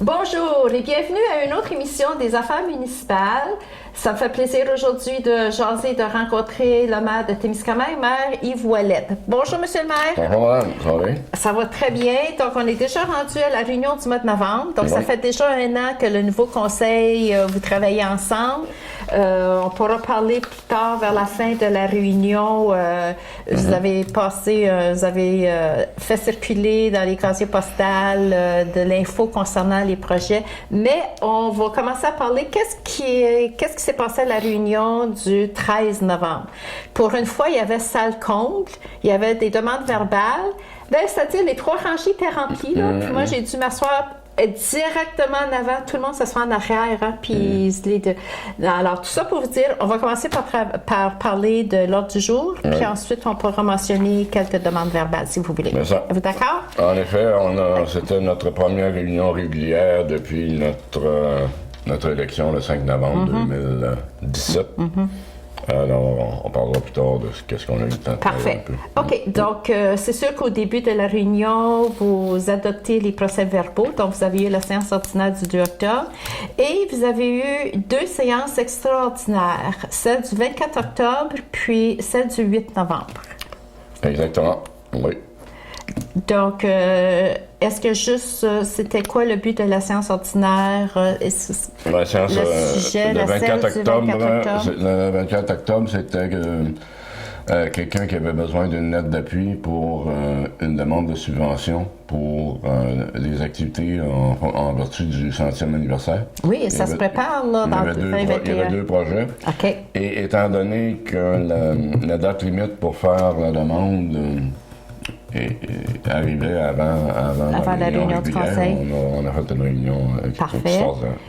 Bonjour et bienvenue à une autre émission des Affaires municipales. Ça me fait plaisir aujourd'hui de jaser, de rencontrer le maire de Témiscamingue, maire Yves Ouellette. Bonjour, monsieur le maire. Bonjour, madame. Ça va bien? Ça va très bien. Donc, on est déjà rendu à la réunion du mois de novembre. Donc, ça fait déjà 1 an que le nouveau conseil, vous travaillez ensemble. On pourra parler plus tard vers la fin de la réunion. Vous avez passé, vous avez fait circuler dans les casiers postales de l'info concernant les projets. Mais on va commencer à parler qu'est-ce qui s'est passé à la réunion du 13 novembre. Pour une fois, il y avait salle comble, il y avait des demandes verbales. Ben, c'est-à-dire les 3 rangées étaient remplies. Là. Puis moi, j'ai dû m'asseoir directement en avant, tout le monde s'assoit en arrière, hein, puis les deux. Alors, tout ça pour vous dire, on va commencer par parler de l'ordre du jour, puis ensuite, on pourra mentionner quelques demandes verbales, si vous voulez. Êtes-vous d'accord? En effet, c'était notre première réunion régulière depuis notre élection le 5 novembre 2017. Alors, on parlera plus tard de ce qu'on a eu le temps de faire. Parfait. OK. Donc, c'est sûr qu'au début de la réunion, vous adoptez les procès-verbaux. Donc, vous avez eu la séance ordinaire du 2 octobre. Et vous avez eu 2 séances extraordinaires. Celle du 24 octobre, puis celle du 8 novembre. Exactement. Oui. Donc, est-ce que juste, c'était quoi le but de la séance ordinaire? La séance, le sujet, le 24 octobre, le 24 octobre, c'était quelqu'un qui avait besoin d'une lettre d'appui pour une demande de subvention pour des activités en vertu du 100e anniversaire. Oui, ça se prépare là, dans le 2021. Il y avait 2 projets. OK. Et étant donné que la date limite pour faire la demande arrivait avant la réunion du conseil. On a fait une réunion Parfait.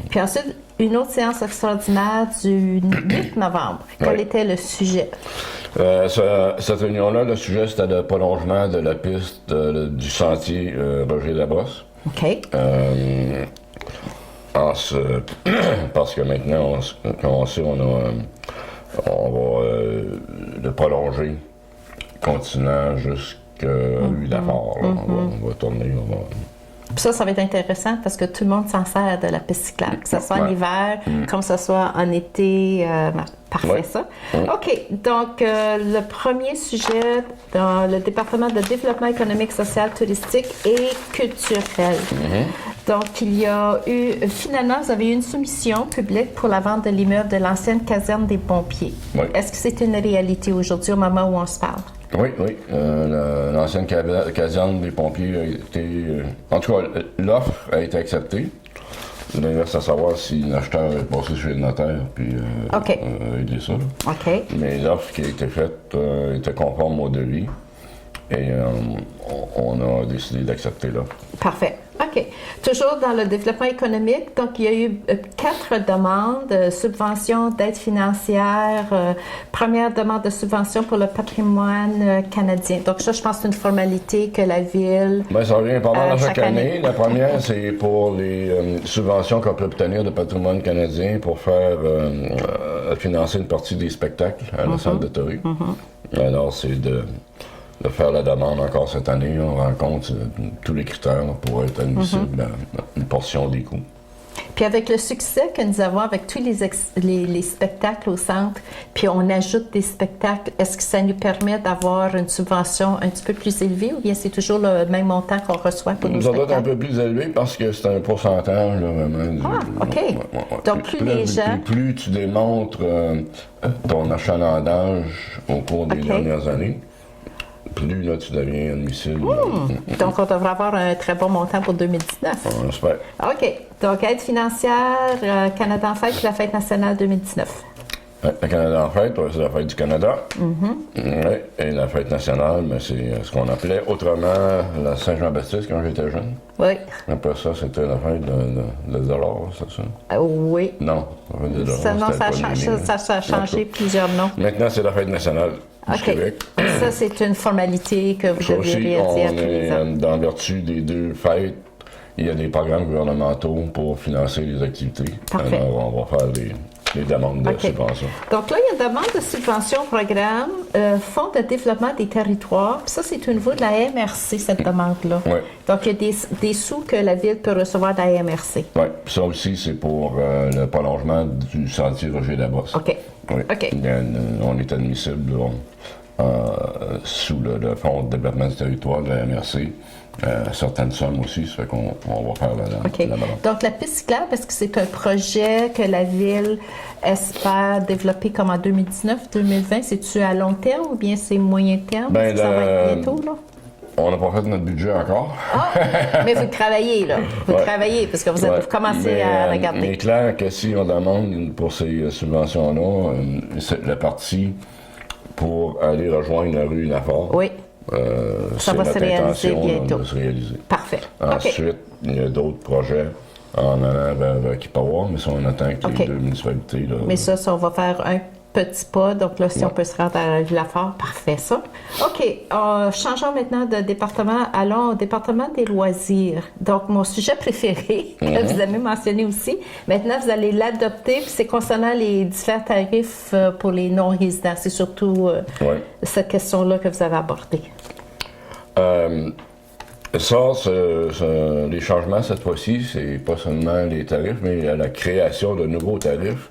Puis ensuite, une autre séance extraordinaire du 8 novembre. Quel était le sujet? Cette réunion-là, le sujet, c'était le prolongement de la piste du sentier Roger-Labrosse. OK. Parce que maintenant, on sait, on va le prolonger, continuant jusqu'à Rue Lafort. On va tourner. Puis ça va être intéressant parce que tout le monde s'en sert de la piste cyclable, que ce soit en hiver, comme ce soit en été. Parfait, ça. OK. Donc, le premier sujet dans le département de développement économique, social, touristique et culturel. Donc, il y a eu, finalement, vous avez eu une soumission publique pour la vente de l'immeuble de l'ancienne caserne des pompiers. Est-ce que c'est une réalité aujourd'hui, au moment où on se parle? Oui. L'ancienne caserne des pompiers a été... en tout cas, l'offre a été acceptée. Il reste à savoir si l'acheteur est passé chez le notaire puis aider ça. OK. Mais l'offre qui a été faite était conforme au devis et on a décidé d'accepter l'offre. Parfait. OK. Toujours dans le développement économique, donc il y a eu 4 demandes, subventions, d'aide financière, première demande de subvention pour le patrimoine canadien. Donc ça, je pense que c'est une formalité que la Ville... Bien, ça revient pas mal à chaque année. La première, c'est pour les subventions qu'on peut obtenir de patrimoine canadien pour faire financer une partie des spectacles à la salle de Torrey. Alors, c'est de faire la demande encore cette année. On rencontre tous les critères pour être admissible à une portion des coûts. Puis avec le succès que nous avons avec tous les spectacles au centre, puis on ajoute des spectacles, est-ce que ça nous permet d'avoir une subvention un petit peu plus élevée ou bien c'est toujours le même montant qu'on reçoit pour nos spectacles? Ça doit être un peu plus élevé parce que c'est un pourcentage là, vraiment. OK. Donc plus les gens... Plus tu démontres ton achalandage au cours des dernières années, plus là, tu deviens admissible. Donc, on devrait avoir un très bon montant pour 2019. On espère. OK. Donc, aide financière, Canada en fête, la fête nationale 2019. Le Canada en fête, c'est la fête du Canada. Et la fête nationale, c'est ce qu'on appelait autrement la Saint-Jean-Baptiste quand j'étais jeune. Oui. Après ça, c'était la fête de dollar, c'est ça? Oui. Non, la fête de dollar. Ça a changé plusieurs noms. Maintenant, c'est la fête nationale du Québec. Ça, c'est une formalité que vous devez réaliser à tous les ans. Dans vertu des 2 fêtes, il y a des programmes gouvernementaux pour financer les activités. Parfait. Alors, on va faire les demandes de OK. subvention. Donc là, il y a une demande de subvention au programme Fonds de développement des territoires. Puis ça, c'est au niveau de la MRC, cette demande-là. Oui. Donc, il y a des sous que la Ville peut recevoir de la MRC. Oui, ça aussi, c'est pour le prolongement du sentier Roger Labosse. OK. Oui. OK. On est admissible sous le Fonds de développement du territoire de la MRC. Certaines sommes aussi, ça fait qu'on va faire OK. la demande. Donc, la piste cyclable, est-ce que c'est un projet que la Ville espère développer comme en 2019-2020? C'est-tu à long terme ou bien c'est moyen terme? Ben, Est-ce que ça va être bientôt, là? On n'a pas fait notre budget encore. Ah! Mais vous travaillez, là. Vous Ouais. travaillez, parce que vous avez commencé Mais, à il est regarder. clair que si on demande pour ces subventions-là, c'est la partie pour aller rejoindre la rue Naffort. Oui. Ça va se réaliser bientôt. de se réaliser. Parfait. OK. Ensuite, il y a d'autres projets en allant vers Kippawa, mais ça, on attend que OK. les deux municipalités. Là, Mais ça, on va faire un petit pas. Donc là, si on peut se rendre à Villafort, parfait, ça. OK. Changeons maintenant de département. Allons au département des loisirs. Donc, mon sujet préféré, que vous avez mentionné aussi. Maintenant, vous allez l'adopter. Puis c'est concernant les différents tarifs pour les non-résidents. C'est surtout Ouais. cette question-là que vous avez abordée. Les changements cette fois-ci, c'est pas seulement les tarifs, mais la création de nouveaux tarifs,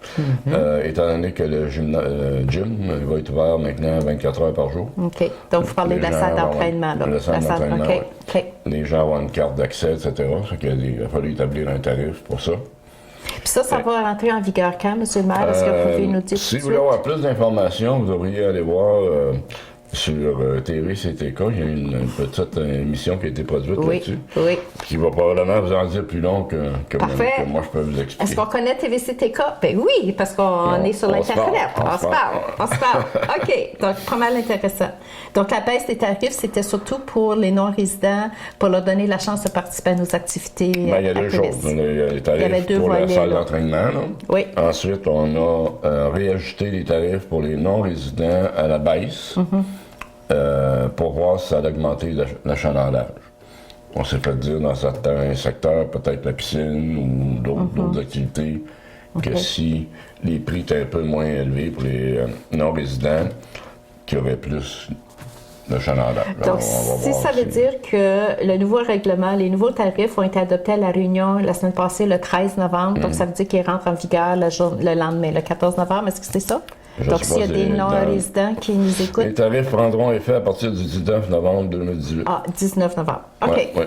étant donné que le gym va être ouvert maintenant 24 heures par jour. OK. Donc, vous parlez de la salle d'entraînement, là. La salle d'entraînement, OK. oui. OK. Les gens vont avoir une carte d'accès, etc. Ça qu'il a fallu établir un tarif pour ça. Puis ça va rentrer en vigueur quand, M. le maire? Est-ce que vous pouvez nous dire Si tout vous de voulez suite? avoir plus d'informations, vous devriez aller voir sur TVCTK. Il y a une petite émission qui a été produite Oui, là-dessus, oui. qui va probablement vous en dire plus long que Parfait. moi je peux vous expliquer. Est-ce qu'on connaît TVCTK? Ben oui, parce qu'on est sur on l'Internet. se parle. On se parle. OK. Donc, pas mal intéressant. Donc, la baisse des tarifs, c'était surtout pour les non-résidents, pour leur donner la chance de participer à nos activités. Ben, il y a deux activistes. choses. Il y a les tarifs avait deux pour la volets, salle là. d'entraînement. là. Oui. Ensuite, on a réajusté les tarifs pour les non-résidents à la baisse pour voir si ça allait augmenter l'achalandage. On s'est fait dire dans certains secteurs, peut-être la piscine ou d'autres activités, que si les prix étaient un peu moins élevés pour les non-résidents, qu'il y aurait plus d'achalandage. Donc, On va si voir ça veut dire que le nouveau règlement, les nouveaux tarifs ont été adoptés à la réunion la semaine passée, le 13 novembre, donc ça veut dire qu'ils rentrent en vigueur le lendemain, le 14 novembre, est-ce que c'est ça? Je Donc, sais s'il y a pas, des c'est non-résidents qui nous Les écoutent, tarifs prendront effet à partir du 19 novembre 2018. 19 novembre. OK. Oui,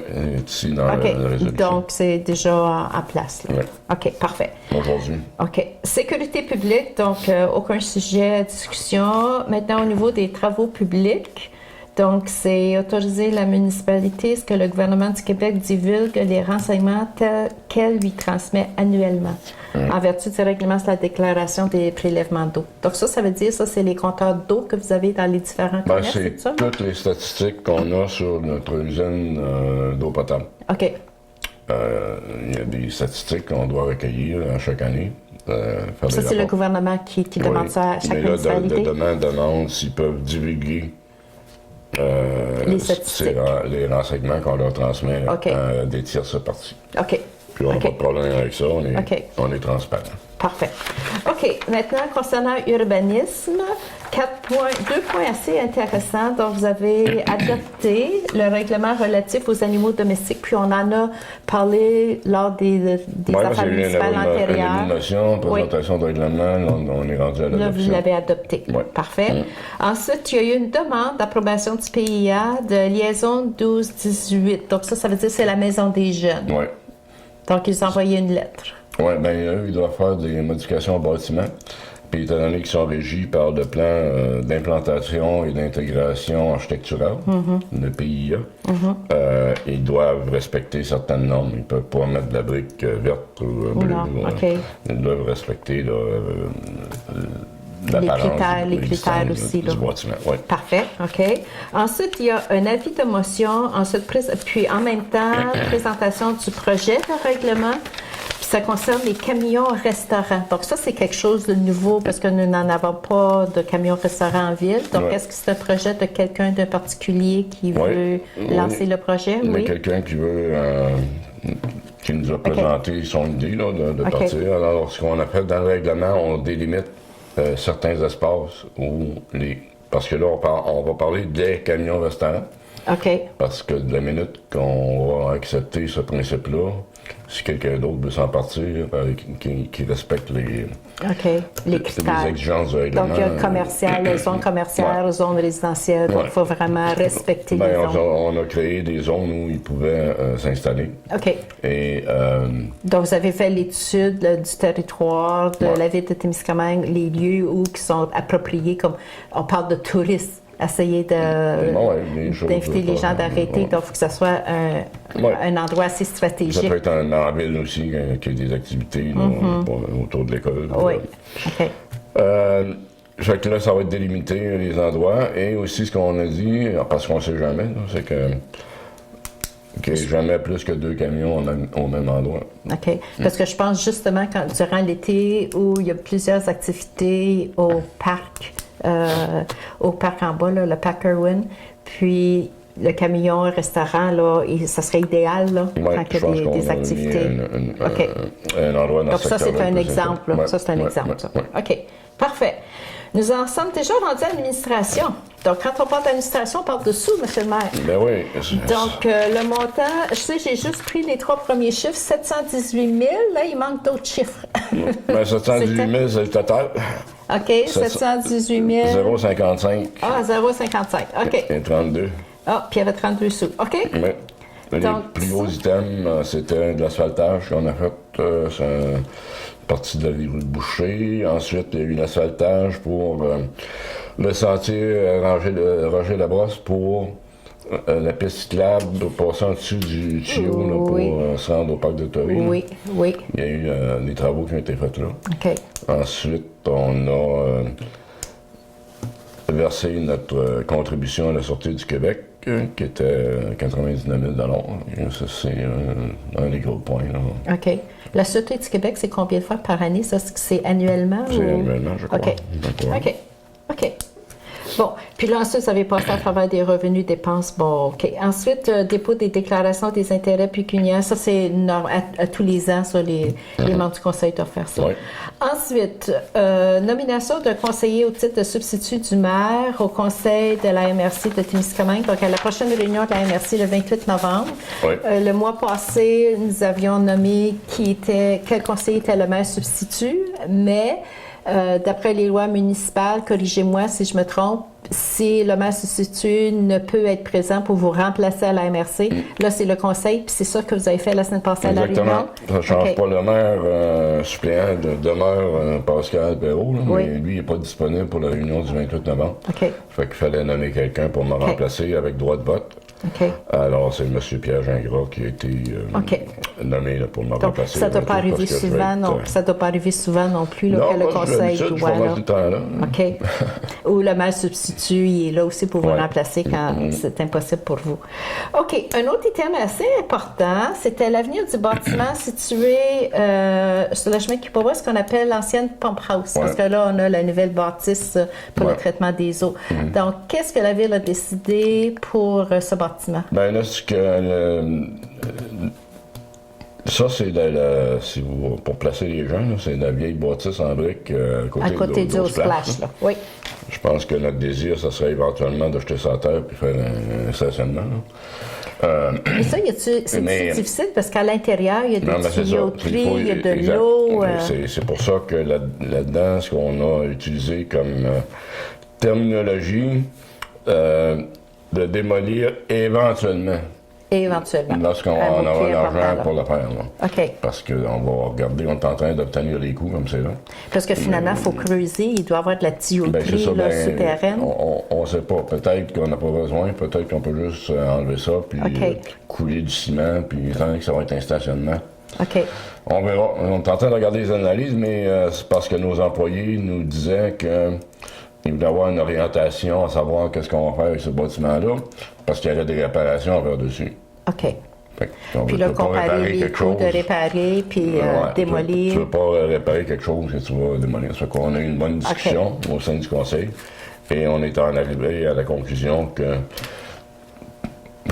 ici dans OK. la résolution. Donc, c'est déjà en place. Là. Ouais. OK, parfait. Aujourd'hui. OK. Sécurité publique, donc aucun sujet à discussion. Maintenant, au niveau des travaux publics, donc c'est autoriser la municipalité, est-ce que le gouvernement du Québec divulgue les renseignements tels qu'elle lui transmet annuellement, en vertu du règlement sur la déclaration des prélèvements d'eau. Donc ça veut dire, ça, c'est les compteurs d'eau que vous avez dans les différents commerces, C'est c'est ça? toutes les statistiques qu'on a sur notre usine d'eau potable. OK. Il y a des statistiques qu'on doit recueillir chaque année. Faire Ça, des c'est le rapports. gouvernement qui demande ça à chaque Mais là, municipalité? demande s'ils peuvent divulguer Les statistiques. les renseignements qu'on leur transmet OK. à des tierces parties. OK. Puis on n'a OK. pas de problème avec ça, OK. on est transparent. Parfait. OK. Maintenant, concernant urbanisme, 2 points assez intéressants. Donc, vous avez adopté le règlement relatif aux animaux domestiques, puis on en a parlé lors des affaires municipales Une antérieures. élimination, présentation de règlement, on est rendu à Là, l'adoption. vous l'avez adopté. Ouais. Parfait. Ensuite, il y a eu une demande d'approbation du PIA de liaison 12-18. Donc, ça veut dire que c'est la maison des jeunes. Oui. Donc, ils ont envoyé une lettre. Oui, bien, eux, ils doivent faire des modifications au bâtiment. Puis, étant donné qu'ils sont régis par le plan d'implantation et d'intégration architecturale, le PIA, ils doivent respecter certaines normes. Ils ne peuvent pas mettre de la brique verte ou bleue. Non, OK. Ils doivent respecter Les critères aussi, du là. bâtiment. Oui. Parfait, OK. Ensuite, il y a un avis de motion, ensuite, puis en même temps, présentation du projet de règlement. Puis ça concerne les camions restaurants. Donc ça, c'est quelque chose de nouveau parce que nous n'en avons pas de camions restaurants en ville. Donc, Ouais. est-ce que c'est un projet de quelqu'un d'un particulier qui Ouais. veut lancer le projet? Mais Oui. quelqu'un qui veut qui nous a présenté son idée là, de partir. Alors, ce qu'on a fait dans le règlement, on délimite certains espaces où parce que là, on va parler des camions restaurants. OK. Parce que de la minute qu'on va accepter ce principe-là, si quelqu'un d'autre veut s'en partir, qui respecte les critères. les exigences du règlement. Donc, il y a le commercial, les zones commerciales, zones résidentielles. Donc, il faut vraiment respecter les zones. On a créé des zones où ils pouvaient s'installer. OK. Et, donc, vous avez fait l'étude du territoire de la ville de Témiscamingue, les lieux qui sont appropriés, comme on parle de touristes. Essayer d'inviter les gens d'arrêter. Donc, il faut que ce soit un endroit assez stratégique. Ça peut être en ville aussi, qu'il y ait des activités autour de l'école. Oui. OK. Fait que là, ça va être délimité, les endroits. Et aussi, ce qu'on a dit, parce qu'on ne sait jamais, c'est qu'il n'y ait jamais plus que 2 camions au même endroit. OK. Parce que je pense justement, durant l'été, où il y a plusieurs activités au parc en bas, là, le parc Irwin, puis le camion restaurant, là, ça serait idéal là, quand il y a des activités. Un endroit dans donc ce ça, c'est un exemple. Ouais. Ça, c'est un exemple. Ça. OK. Parfait. Nous en sommes déjà rendus à l'administration. Donc, quand on parle d'administration, on parle de sous, M. le maire. Ben oui. Donc, le montant, je sais, j'ai juste pris les 3 premiers chiffres, 718 000. Là, il manque d'autres chiffres. Ben, 718 000, c'est le total. OK, 718 000. 0,55. Ah, 0,55. OK. Et 32. Ah, puis il y avait 32 sous. OK? Oui. Les plus gros items, c'était de l'asphaltage qu'on a fait. C'est une partie de la rue de Boucher. Ensuite, il y a eu l'asphaltage pour le sentier Roger Labrosse pour la piste cyclable, passer en dessous du tuyau là, pour se rendre au parc de Tory. Oui, oui. Il y a eu des travaux qui ont été faits là. OK. Ensuite, on a versé notre contribution à la Sûreté du Québec, qui était 99 000 Ça, c'est un des gros points. Là. OK. La Sûreté du Québec, c'est combien de fois par année? Ça, c'est annuellement? C'est annuellement, je crois. OK. OK. OK. Bon, puis là, ensuite, vous avez passé à travers des revenus, dépenses. Bon, OK. Ensuite, dépôt des déclarations des intérêts pécuniaires. Ça, c'est à tous les ans, ça, les membres du conseil doivent faire ça. Oui. Ensuite, nomination d'un conseiller au titre de substitut du maire au conseil de la MRC de Témiscamingue. Donc, à la prochaine réunion de la MRC, le 28 novembre. Oui. Le mois passé, nous avions nommé quel conseiller était le maire substitut, mais d'après les lois municipales, corrigez-moi si je me trompe, si le maire substitut ne peut être présent pour vous remplacer à la MRC, là, c'est le conseil, puis c'est ça que vous avez fait la semaine passée à la réunion. Exactement. Ça ne change pas le maire suppléant demeure Pascal Perrault, mais lui, il n'est pas disponible pour la réunion du 28 novembre. OK. Fait qu'il fallait nommer quelqu'un pour me remplacer avec droit de vote. OK. Alors, c'est M. Pierre Gingras qui a été nommé là, pour me remplacer. Ça ne doit pas arriver souvent, ça doit pas arriver souvent non plus là, que le conseil doit. Tout le temps, là. OK. Ou le maire substitut, il est là aussi pour vous remplacer quand c'est impossible pour vous. OK. Un autre item assez important, c'était l'avenir du bâtiment situé sur le chemin qui pourvoit, ce qu'on appelle l'ancienne pump house. Parce que là, on a la nouvelle bâtisse pour le traitement des eaux. Donc, qu'est-ce que la Ville a décidé pour ce bâtiment? Bien là, c'est que ça, c'est pour placer les gens, là, c'est la vieille bâtisse en briques à côté du Splash. Là. Oui. Je pense que notre désir, ça serait éventuellement de jeter ça à terre et faire un stationnement. Mais ça, c'est difficile parce qu'à l'intérieur, il y a des tuyauteries, il y a de l'eau. C'est pour ça que là-dedans, ce qu'on a utilisé comme terminologie, de démolir éventuellement. Éventuellement. Lorsqu'on va en avoir l'argent pour le faire. Là. OK. Parce qu'on va regarder, on est en train d'obtenir les coûts comme c'est là. Parce que finalement, il faut creuser, il doit y avoir de la tuyauterie souterraine. On ne sait pas. Peut-être qu'on n'a pas besoin, peut-être qu'on peut juste enlever ça, puis couler du ciment, puis tant que ça va être un stationnement. OK. On verra. On est en train de regarder les analyses, mais c'est parce que nos employés nous disaient que il voulait avoir une orientation à savoir qu'est-ce qu'on va faire avec ce bâtiment-là, parce qu'il y aurait des réparations à faire dessus. OK. Puis là, comparer les coûts de réparer, puis démolir. Tu ne veux pas réparer quelque chose que tu vas démolir. Ça fait qu'on a eu une bonne discussion au sein du conseil, et on est en arrivé à la conclusion que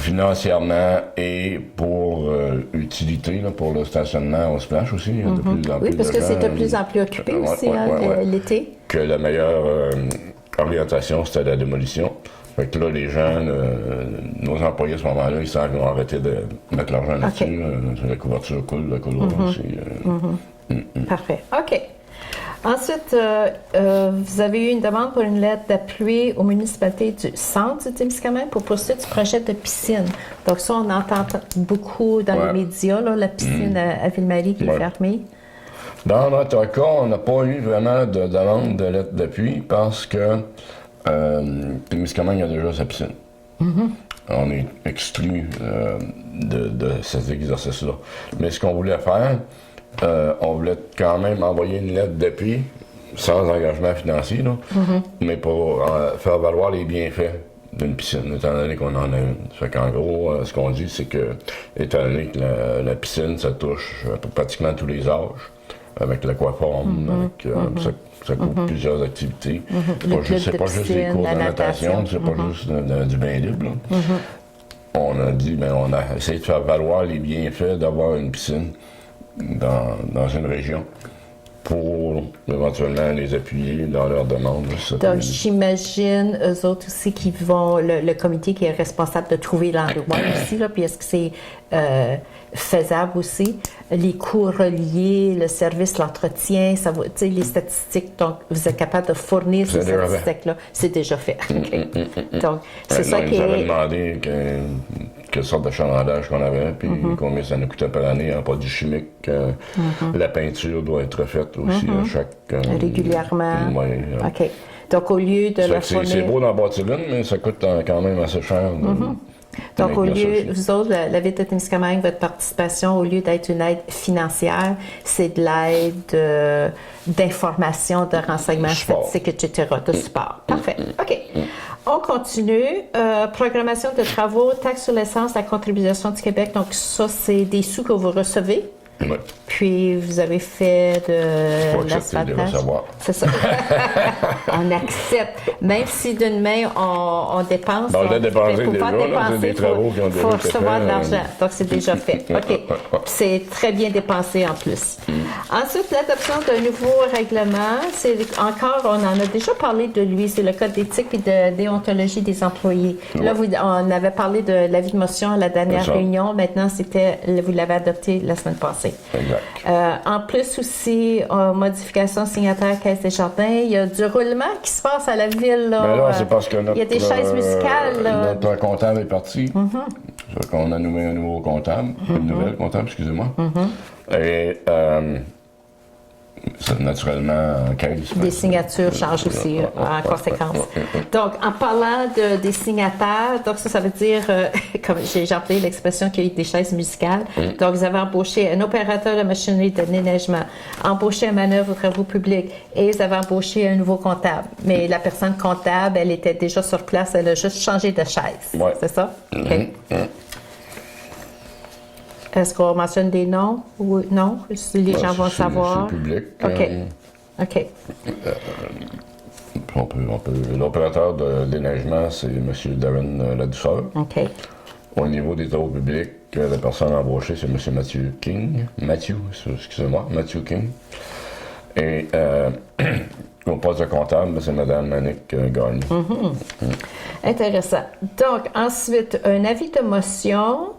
financièrement et pour utilité, là, pour le stationnement au splash aussi. Il y a de plus en plus oui, parce de que gens, c'est de plus en plus occupé aussi l'été. Que la meilleure orientation, c'était la démolition. Fait que là, les gens, nos employés à ce moment-là, ils savent qu'ils vont arrêter de mettre l'argent là-dessus. La couverture coule, le couloir aussi. Parfait. OK. Ensuite, vous avez eu une demande pour une lettre d'appui aux municipalités du centre du Témiscamingue pour poursuivre du projet de piscine. Donc ça, on entend beaucoup dans les médias, là, la piscine à Ville-Marie qui est fermée. Dans notre cas, on n'a pas eu vraiment de demande de lettre d'appui parce que Témiscamingue a déjà sa piscine. On est exclu de cet exercice-là. Mais ce qu'on voulait faire, on voulait quand même envoyer une lettre d'appui, sans engagement financier, là, mais pour faire valoir les bienfaits d'une piscine, étant donné qu'on en a une. Fait qu'en gros, ce qu'on dit, c'est que, étant donné que la piscine, ça touche pratiquement tous les âges, avec l'aquaforme, ça couvre plusieurs activités. C'est pas juste les cours de natation, c'est pas juste du bain libre. On a dit, on a essayé de faire valoir les bienfaits d'avoir une piscine dans une région pour éventuellement les appuyer dans leurs demandes. Donc, j'imagine, eux autres aussi, qui vont, le comité qui est responsable de trouver l'endroit aussi, là, puis est-ce que c'est faisable aussi? Les coûts reliés, le service, l'entretien, ça va, tu sais, les statistiques, donc vous êtes capable de fournir ces statistiques-là. C'est déjà fait. Donc, c'est ça qui est... Ils avaient demandé quelle sorte d'achalandage qu'on avait, puis combien ça nous coûtait par année en produits chimiques. La peinture doit être faite aussi à chaque... régulièrement. Oui. OK. Donc, au lieu de la fournir... C'est beau dans bâtir une, mais ça coûte quand même assez cher. Donc, au lieu, vous autres, la Ville de Témiscamingue, votre participation, au lieu d'être une aide financière, c'est de l'aide d'information, de renseignements statistiques, etc., de support. Parfait. OK. On continue. Programmation de travaux, taxe sur l'essence, la contribution du Québec. Donc, ça, c'est des sous que vous recevez. Oui. Puis, vous avez fait de l'asphaltage. C'est ça. On accepte. Même si d'une main, on dépense. On l'a dépensé déjà. C'est des travaux qui ont déjà été faits. Il faut recevoir de l'argent. Donc, c'est déjà fait. OK. C'est très bien dépensé en plus. Ensuite, l'adoption d'un nouveau règlement. C'est encore, on en a déjà parlé de lui. C'est le code d'éthique et de déontologie des employés. Oui. Là, on avait parlé de l'avis de motion à la dernière réunion. Maintenant, vous l'avez adopté la semaine passée. En plus aussi, modification signataire Caisse des Jardins, il y a du roulement qui se passe à la ville. Là, c'est parce que il y a des chaises musicales. Notre comptable est parti. On a nommé un nouveau comptable, une nouvelle comptable, excusez-moi. Et naturellement, en caisse. Des signatures changent aussi en conséquence. Donc, en parlant des signataires, donc ça veut dire, comme j'ai employé l'expression qu'il y a eu des chaises musicales. Donc, vous avez embauché un opérateur de machinerie de déneigement, embauché un manœuvre aux travaux publics et vous avez embauché un nouveau comptable. Mais la personne comptable, elle était déjà sur place, elle a juste changé de chaise. Ouais. C'est ça? OK. Est-ce qu'on mentionne des noms ou non? Les gens vont savoir. C'est public. OK. L'opérateur de déneigement, c'est M. Darren Ladouceur. OK. Au niveau des travaux publics, la personne embauchée, c'est M. Matthew King. Matthew King. Et au poste de comptable, c'est Mme Manick Gagné. Intéressant. Donc, ensuite, un avis de motion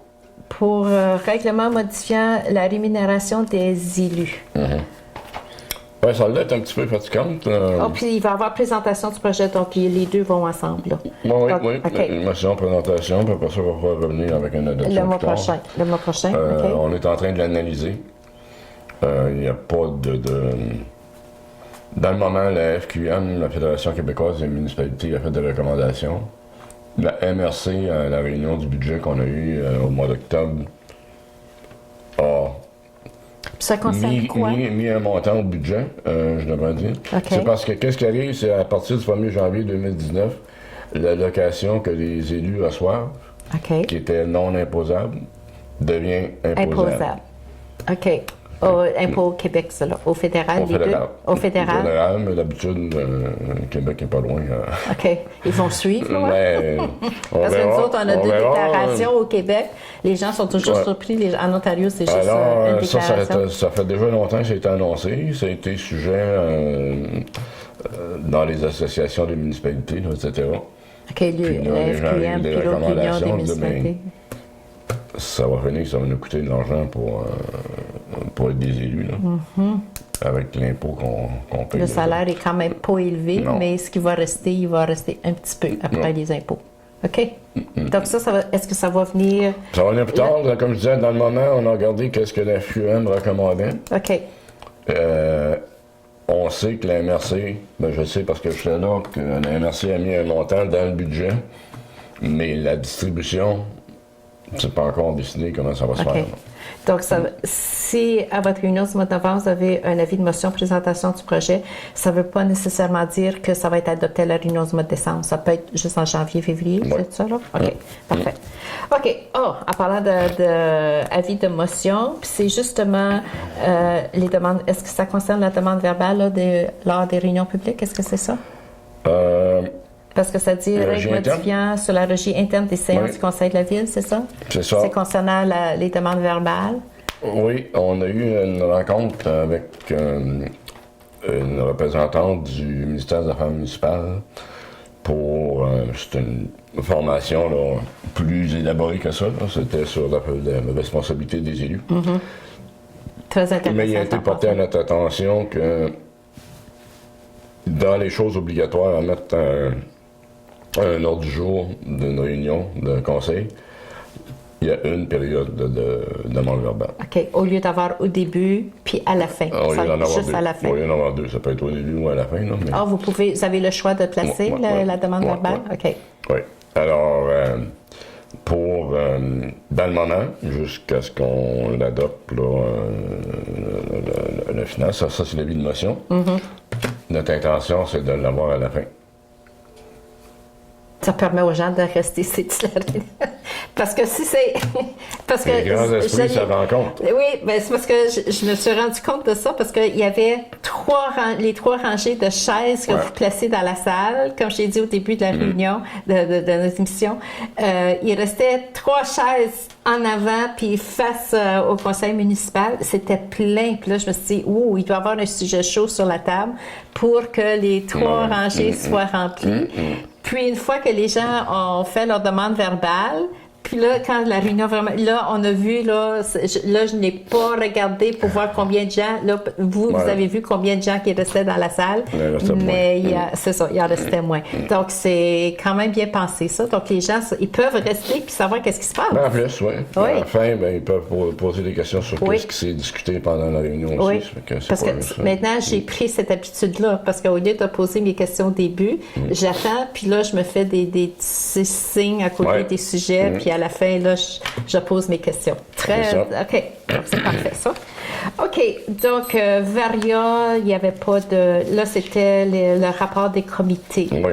pour règlement modifiant la rémunération des élus. Oui, ça l'est un petit peu fatigante. Puis il va y avoir présentation du projet, donc les deux vont ensemble. Là. Oui. Okay. Motion, présentation, puis après ça, on va revenir avec une adoption. Le mois prochain. On est en train de l'analyser. Il n'y a pas de... Dans le moment, la FQM, la Fédération québécoise des municipalités, a fait des recommandations. La MRC, à la réunion du budget qu'on a eue au mois d'octobre, a mis un montant au budget, je devrais dire. C'est parce que qu'est-ce qui arrive, c'est à partir du 1er janvier 2019, l'allocation que les élus reçoivent, qui était non imposable, devient imposable. OK. Impôt au Québec, ça, là. Au fédéral, Au fédéral. Au fédéral. Au fédéral, mais d'habitude, Québec n'est pas loin. OK. Ils vont suivre, là. Mais, Parce que nous autres, on a deux verra. déclarations au Québec. Les gens sont toujours surpris. En Ontario, c'est juste une déclaration. Ça fait déjà longtemps que ça a été annoncé. Ça a été sujet dans les associations des municipalités, là, etc. OK, la FQM, puis l'Union des municipalités. Ça va venir, ça va nous coûter de l'argent pour être des élus, là. Avec l'impôt qu'on paye. Le salaire est quand même pas élevé, Non. mais ce qui va rester, il va rester un petit peu après les impôts. OK? Donc est-ce que ça va venir... Ça va venir plus tard. Comme je disais, dans le moment, on a regardé qu'est-ce que la FQM recommandait. OK. On sait que la MRC, je sais parce que je suis là, que la MRC a mis un montant dans le budget, mais la distribution, c'est pas encore décidé comment ça va se faire. Donc, si à votre réunion du mois de novembre, vous avez un avis de motion présentation du projet, ça ne veut pas nécessairement dire que ça va être adopté à la réunion du mois de décembre. Ça peut être juste en janvier, février, c'est ça, là? OK, parfait. OK. En parlant d'avis de motion, puis c'est justement les demandes. Est-ce que ça concerne la demande verbale là, lors des réunions publiques? Est-ce que c'est ça? Parce que ça dit règles modifiant sur la régie interne des séances du Conseil de la Ville, c'est ça? C'est ça. C'est concernant les demandes verbales? Oui, on a eu une rencontre avec une représentante du ministère des Affaires municipales pour c'est une formation là, plus élaborée que ça. C'était sur la responsabilité des élus. Très intéressant. Mais il a été porté à notre attention que dans les choses obligatoires à mettre un ordre du jour d'une réunion de conseil, il y a une période de demande verbale. OK. Au lieu d'avoir au début, puis à la fin. Au lieu d'en avoir juste deux. à la fin. Au lieu d'en avoir deux. Ça peut être au début ou à la fin. Là, mais... vous avez le choix de placer la demande verbale? OK. Oui. Alors, dans le moment, jusqu'à ce qu'on l'adopte, la finance, ça c'est l'avis de motion. Notre intention, c'est de l'avoir à la fin. Ça permet aux gens de rester sédularisés. Parce que si c'est... parce que les grands esprits se rencontrent. Oui, ben c'est parce que je me suis rendu compte de ça, parce qu'il y avait les trois rangées de chaises que vous placez dans la salle, comme j'ai dit au début de la réunion, de notre émission. Il restait 3 chaises en avant, puis face au conseil municipal. C'était plein. Puis là, je me suis dit, il doit y avoir un sujet chaud sur la table pour que les 3 rangées soient remplies. Puis une fois que les gens ont fait leur demande verbale, puis là, quand la réunion vraiment... Là, on a vu, je n'ai pas regardé pour voir combien de gens... Là, vous avez vu combien de gens qui restaient dans la salle, mais c'est ça, il en restait moins. Donc, c'est quand même bien pensé, ça. Donc, les gens, ils peuvent rester puis savoir qu'est-ce qui se passe. En plus, oui. À la fin, ils peuvent poser des questions sur ce qui s'est discuté pendant la réunion aussi. Parce que maintenant, j'ai pris cette habitude-là, parce qu'au lieu de poser mes questions au début, j'attends, puis là, je me fais des petits signes à côté des sujets, puis à la fin, là, je pose mes questions. OK. Donc, c'est parfait, ça. OK. Donc, Varia, il n'y avait pas de... Là, c'était le rapport des comités. Oui.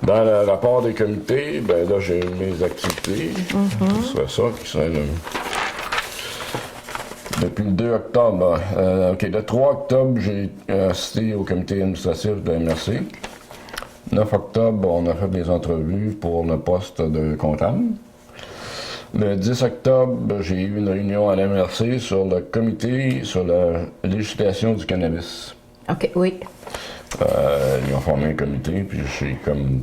Dans le rapport des comités, là, j'ai mes activités. Ce serait ça qui serait depuis le 2 octobre. Le 3 octobre, j'ai assisté au comité administratif de la MRC. 9 octobre, on a fait des entrevues pour le poste de comptable. Le 10 octobre, j'ai eu une réunion à la MRC sur le comité sur la législation du cannabis. OK, oui. Ils ont formé un comité, puis j'ai comme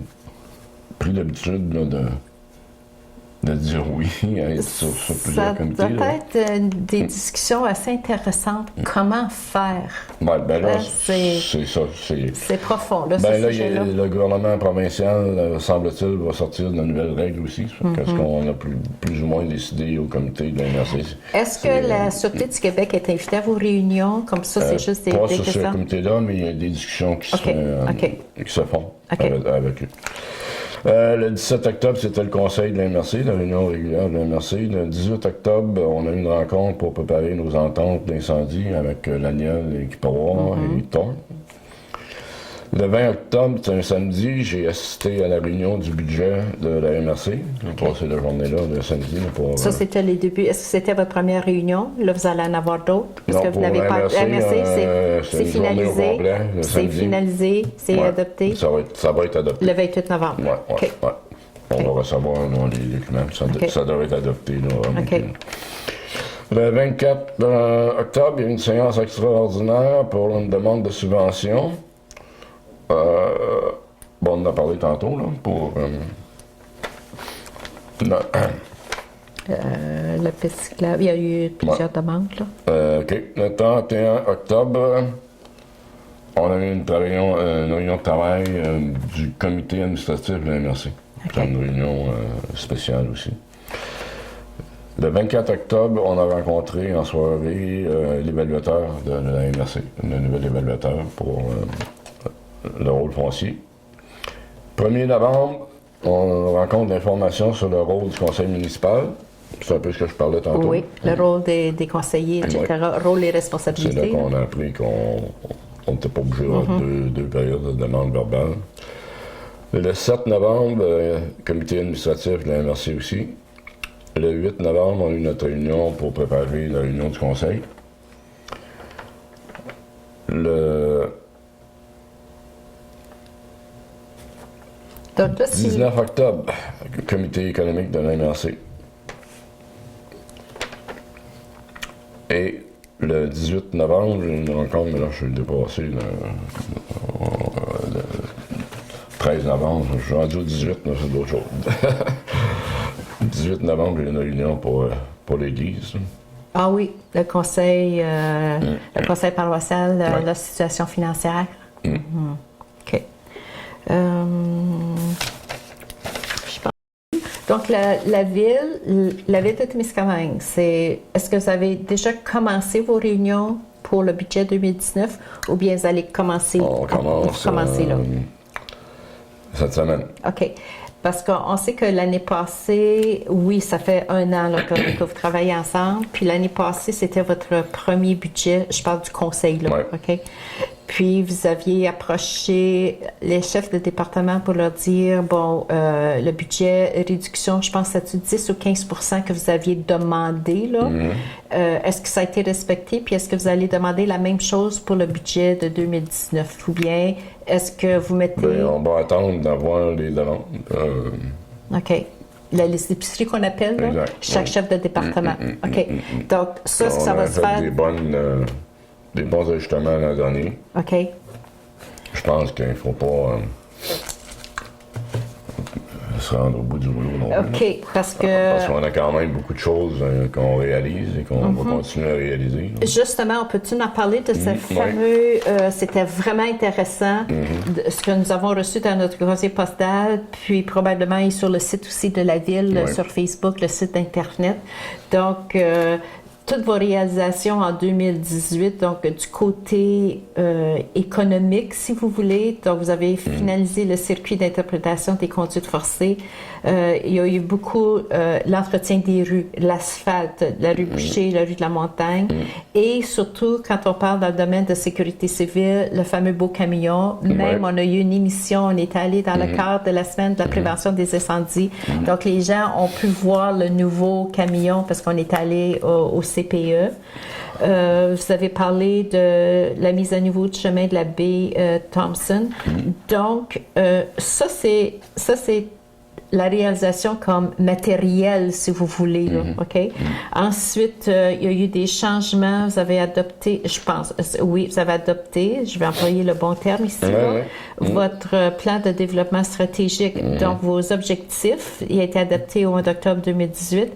pris l'habitude de dire oui à être sur plusieurs comités. Ça doit être des discussions assez intéressantes. Comment faire? Là, c'est ça. C'est profond, là, le gouvernement provincial, semble-t-il, va sortir de nouvelles règles aussi. Qu'est-ce qu'on a plus ou moins décidé au comité de la MRC. Est-ce que la Sûreté du Québec est invitée à vos réunions? Comme ça, c'est juste des pas questions? Pas sur ce comité-là, mais il y a des discussions qui se font avec eux. Le 17 octobre, c'était le conseil de la MRC, la réunion régulière de la MRC. Le 18 octobre, on a eu une rencontre pour préparer nos ententes d'incendie avec l'ANIEL et Kipawa et Thorne. Le 20 octobre, c'est un samedi, j'ai assisté à la réunion du budget de la MRC. J'ai passé la journée là, le samedi. Là, pour, Ça, c'était les débuts. Est-ce que c'était votre première réunion? Là, vous allez en avoir d'autres? Parce non, que vous n'avez pas. MRC, c'est une journée au finalisé. complet, le C'est samedi. finalisé. C'est adopté. Ça va être adopté. Le 28 novembre. Oui, OK. ouais. On va recevoir là, les documents. Ça devrait être adopté. Là, OK. Le 24 octobre, il y a une séance extraordinaire pour une demande de subvention. On en a parlé tantôt, là, pour... Le Pisciclave, il y a eu plusieurs demandes, là. OK. Le 31 octobre, on a eu une réunion de travail du comité administratif de la MRC. OK. C'est une réunion spéciale aussi. Le 24 octobre, on a rencontré en soirée l'évaluateur de la MRC, le nouvel évaluateur pour le rôle foncier. 1er novembre, on rencontre l'information sur le rôle du conseil municipal. C'est un peu ce que je parlais tantôt. Oui, le rôle des conseillers, etc. Rôle et C'est là responsabilités. qu'on a appris qu'on n'était pas obligé d'avoir deux périodes de demande verbale. Le 7 novembre, comité administratif de la MRC aussi. Le 8 novembre, on a eu notre réunion pour préparer la réunion du conseil. Le Donc là, 19 octobre, comité économique de la MRC. Et le 18 novembre, j'ai une rencontre, mais là, je suis dépassé. Le 13 novembre, je suis rendu au 18, mais c'est d'autres choses. 18 novembre, j'ai une réunion pour l'Église. Ah oui, le conseil paroissial, Ouais. la situation financière. OK. Je pense. Donc, la ville de Témiscamingue, est-ce que vous avez déjà commencé vos réunions pour le budget 2019 ou bien vous allez commencer, On commence là? cette semaine. OK. Parce qu'on sait que l'année passée, oui, ça fait 1 an là, que vous travaillez ensemble. Puis l'année passée, c'était votre premier budget. Je parle du conseil, là. Ouais. OK? Puis vous aviez approché les chefs de département pour leur dire, bon, le budget réduction, je pense que c'est 10 ou 15% que vous aviez demandé, là. Est-ce que ça a été respecté? Puis est-ce que vous allez demander la même chose pour le budget de 2019? Ou bien est-ce que vous mettez... Ben, on va attendre d'avoir les demandes. OK. La liste d'épicerie qu'on appelle, là, Exact. chaque Oui. chef de département. OK. Donc, ça On va a se fait faire. des bons ajustements l'an dernier. OK. Je pense qu'il ne faut pas se rendre au bout du rouleau non plus. OK. Parce que. Parce qu'on a quand même beaucoup de choses qu'on réalise et qu'on va continuer à réaliser. Justement, on peut-tu en parler de ce fameux... c'était vraiment intéressant, ce que nous avons reçu dans notre courrier postal, puis probablement il est sur le site aussi de la ville, Oui. sur Facebook, le site Internet. Donc, toutes vos réalisations en 2018, donc du côté économique, si vous voulez. Donc, vous avez finalisé le circuit d'interprétation des conduites forcées. Il y a eu beaucoup l'entretien des rues, l'asphalte, la rue Boucher, la rue de la Montagne. Et surtout, quand on parle dans le domaine de sécurité civile, le fameux beau camion. Même, on a eu une émission, on est allé dans le cadre de la semaine de la prévention des incendies. Donc, les gens ont pu voir le nouveau camion parce qu'on est allé au CPE. Vous avez parlé de la mise à niveau du chemin de la baie Thompson. Donc, ça, c'est la réalisation comme matériel, si vous voulez. Là, OK? Ensuite, il y a eu des changements. Vous avez adopté, je pense, oui, vous avez adopté, je vais employer le bon terme ici, là, votre plan de développement stratégique. Donc, vos objectifs, il a été adopté au mois d'octobre 2018.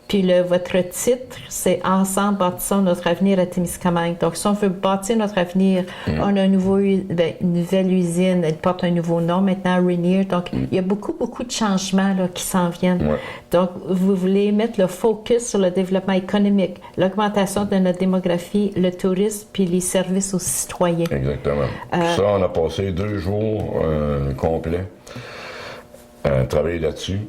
Puis votre titre, c'est « Ensemble, bâtissons notre avenir à Témiscamingue ». Donc, si on veut bâtir notre avenir, on a une nouvelle usine, elle porte un nouveau nom maintenant, Rainier. Donc, il y a beaucoup de changements là, qui s'en viennent. Donc, vous voulez mettre le focus sur le développement économique, l'augmentation de notre démographie, le tourisme, puis les services aux citoyens. Exactement. Puis ça, on a passé 2 jours complets à travailler là-dessus.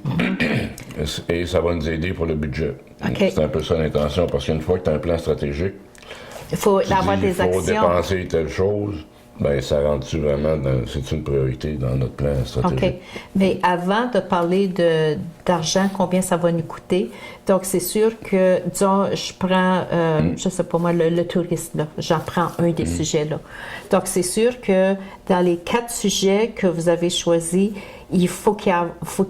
Et ça va nous aider pour le budget. C'est un peu ça l'intention, parce qu'une fois que tu as un plan stratégique, Il faut avoir des actions. Il faut dépenser telle chose, Ben, ça rentre-tu vraiment c'est une priorité dans notre plan stratégique? OK. Mais avant de parler d'argent, combien ça va nous coûter, donc c'est sûr que, disons, je prends, je sais pas moi, le tourisme, là. J'en prends un des sujets là. Donc c'est sûr que dans les 4 sujets que vous avez choisis, il faut qu'il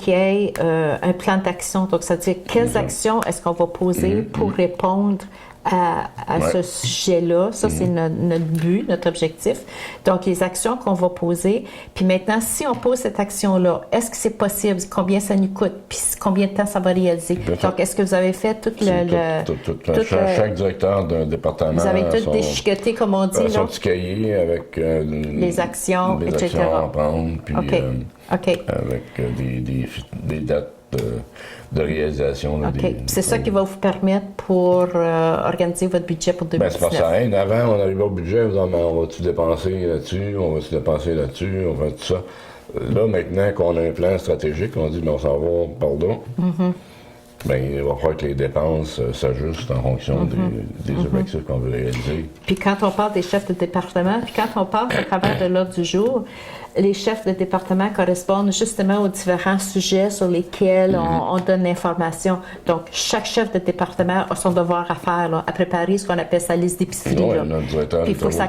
y ait un plan d'action. Donc ça veut dire quelles actions est-ce qu'on va poser pour répondre à ce sujet-là. Ça, c'est notre but, notre objectif. Donc, les actions qu'on va poser. Puis maintenant, si on pose cette action-là, est-ce que c'est possible? Combien ça nous coûte? Puis combien de temps ça va réaliser? Donc, est-ce que vous avez fait tout chaque directeur d'un département... Vous avez tout déchiqueté, comme on dit, son là? petit cahier avec... les actions, les etc. actions à prendre, puis OK. avec des dates de réalisation. Là, OK. C'est ça qui va vous permettre pour organiser votre budget pour 2019. Ben, c'est pas ça. Hein? Avant, on arrivait au budget, on va-tu dépenser là-dessus, on va-tu dépenser là-dessus, on va tout ça. Là, maintenant qu'on a un plan stratégique, on dit, ben, on s'en va par là. Ben, il va falloir que les dépenses s'ajustent en fonction des objectifs qu'on veut réaliser. Puis quand on parle des chefs de département, puis quand on parle au travers de l'ordre du jour, les chefs de département correspondent justement aux différents sujets sur lesquels on donne l'information. Donc, chaque chef de département a son devoir à faire, là, à préparer ce qu'on appelle sa liste d'épicerie. Oui, puis il faut que ça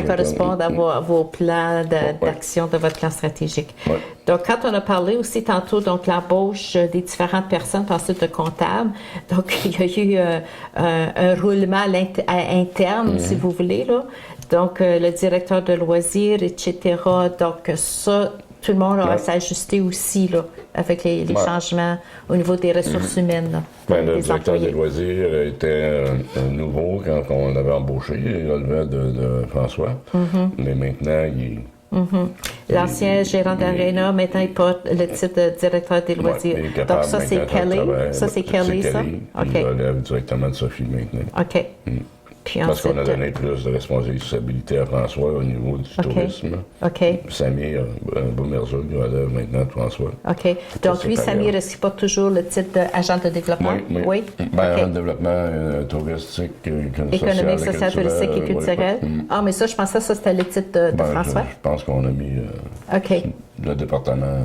corresponde à vos plans d'action de votre plan stratégique. Ouais. Donc, quand on a parlé aussi tantôt, donc l'embauche des différentes personnes, ensuite de comptables, donc il y a eu un roulement interne, si vous voulez, là. Donc, le directeur de loisirs, etc. Donc, ça, tout le monde va s'ajuster aussi, là, avec les changements au niveau des ressources humaines. Là, ben, le directeur des loisirs était nouveau quand on l'avait embauché. Il relevait de François. Mais maintenant, il... L'ancien gérant d'Arena, maintenant, il porte le titre de directeur des loisirs. Donc, ça, c'est Kelly. Ça, c'est Kelly, ça? OK. Il relève directement de Sophie maintenant. OK. Puis parce ensuite, qu'on a donné plus de responsabilité à François au niveau du tourisme. OK. Samir Boumerzoug relève maintenant de François. OK. Donc, lui, Samir, est-ce qu'il porte toujours le titre d'agent de développement? Oui. Ben, agent de développement touristique, économique, social, touristique et culturel. Ah, mais ça, je pensais que ça, c'était le titre de François. Je pense qu'on a mis le département.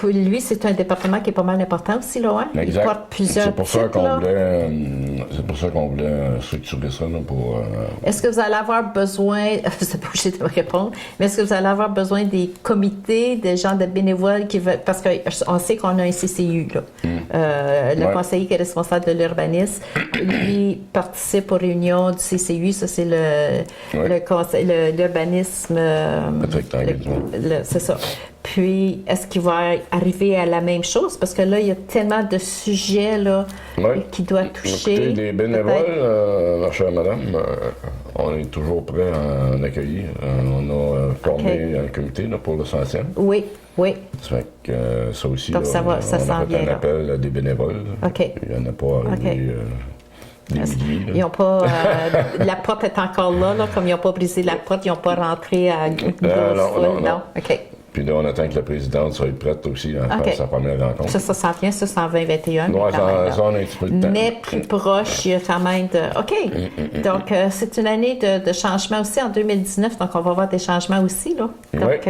Lui, c'est un département qui est pas mal important aussi, là, hein? Exact. Il porte plusieurs C'est pour ça qu'on voulait structurer ça là, pour... Est-ce que vous allez avoir besoin, vous n'êtes pas obligé de me répondre, mais est-ce que vous allez avoir besoin des comités, des gens de bénévoles qui veulent... Parce qu'on sait qu'on a un CCU, là. Le conseiller qui est responsable de l'urbanisme, lui participe aux réunions du CCU, ça c'est l'urbanisme... c'est ça. Puis, est-ce qu'il va arriver à la même chose? Parce que là, il y a tellement de sujets là, qui doivent toucher. Écoutez, des bénévoles, ma chère madame, on est toujours prêt à en accueillir. On a formé un comité là, pour le 100e. Oui. Ça fait que ça aussi, donc, là, on a fait un appel à des bénévoles. OK. Il n'y en a pas arrivé... Des milliers, ils n'ont pas... la porte est encore là, comme ils n'ont pas brisé la porte, ils n'ont pas rentré à non. OK. Puis là, on attend que la présidente soit prête aussi à faire sa première rencontre. Ça s'en vient, ça, c'est en 2021. Oui, ça, on a un petit peu de temps. Mais plus proche, il y a quand même de... OK. Donc, c'est une année de changement aussi en 2019, donc on va avoir des changements aussi, là. Donc,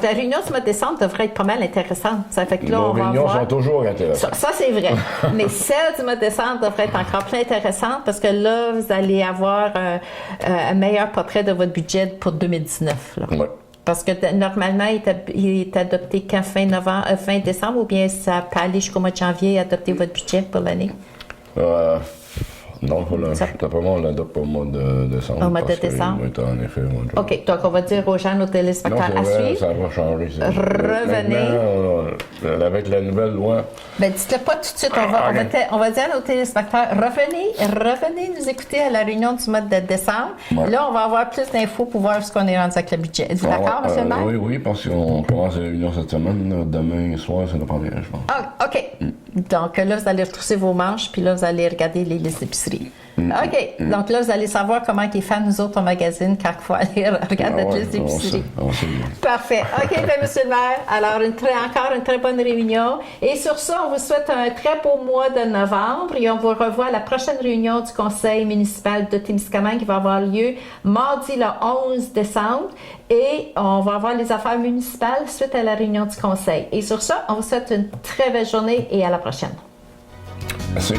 la réunion du mois de décembre devrait être pas mal intéressante. Ça fait que là, nos réunions sont toujours intéressantes. Ça c'est vrai. Mais celle du mois de décembre devrait être encore plus intéressante parce que là, vous allez avoir un meilleur portrait de votre budget pour 2019, là. Oui. Parce que normalement, il est adopté qu'en fin décembre ou bien ça peut aller jusqu'au mois de janvier adopter votre budget pour l'année? Non, d'après moi, on l'adopte au mois de décembre. Au mois de décembre? Oui, en effet. OK, donc on va dire aux gens, nos téléspectateurs, à suivre. Ça va changer. Revenez. Avec la nouvelle loi. Ben, dites-le pas tout de suite. On va dire à nos téléspectateurs, revenez nous écouter à la réunion du mois de décembre. Ouais. Là, on va avoir plus d'infos pour voir ce qu'on est rendu avec le budget. Êtes-vous d'accord, M. le maire? Oui, parce qu'on commence la réunion cette semaine. Demain soir, c'est la première, je pense. Ah, OK. Donc là, vous allez retrousser vos manches, puis là, vous allez regarder les listes d'épicerie. d'épicerie. OK. Donc là, vous allez savoir comment il est fait, nous autres, au magazine, quand il faut aller regarder la liste d'épicerie. Parfait. OK, bien, M. le maire. Alors, encore une très bonne réunion. Et sur ça, on vous souhaite un très beau mois de novembre et on vous revoit à la prochaine réunion du conseil municipal de Témiscamingue qui va avoir lieu mardi le 11 décembre. Et on va avoir les affaires municipales suite à la réunion du conseil. Et sur ça, on vous souhaite une très belle journée et à la prochaine. Merci.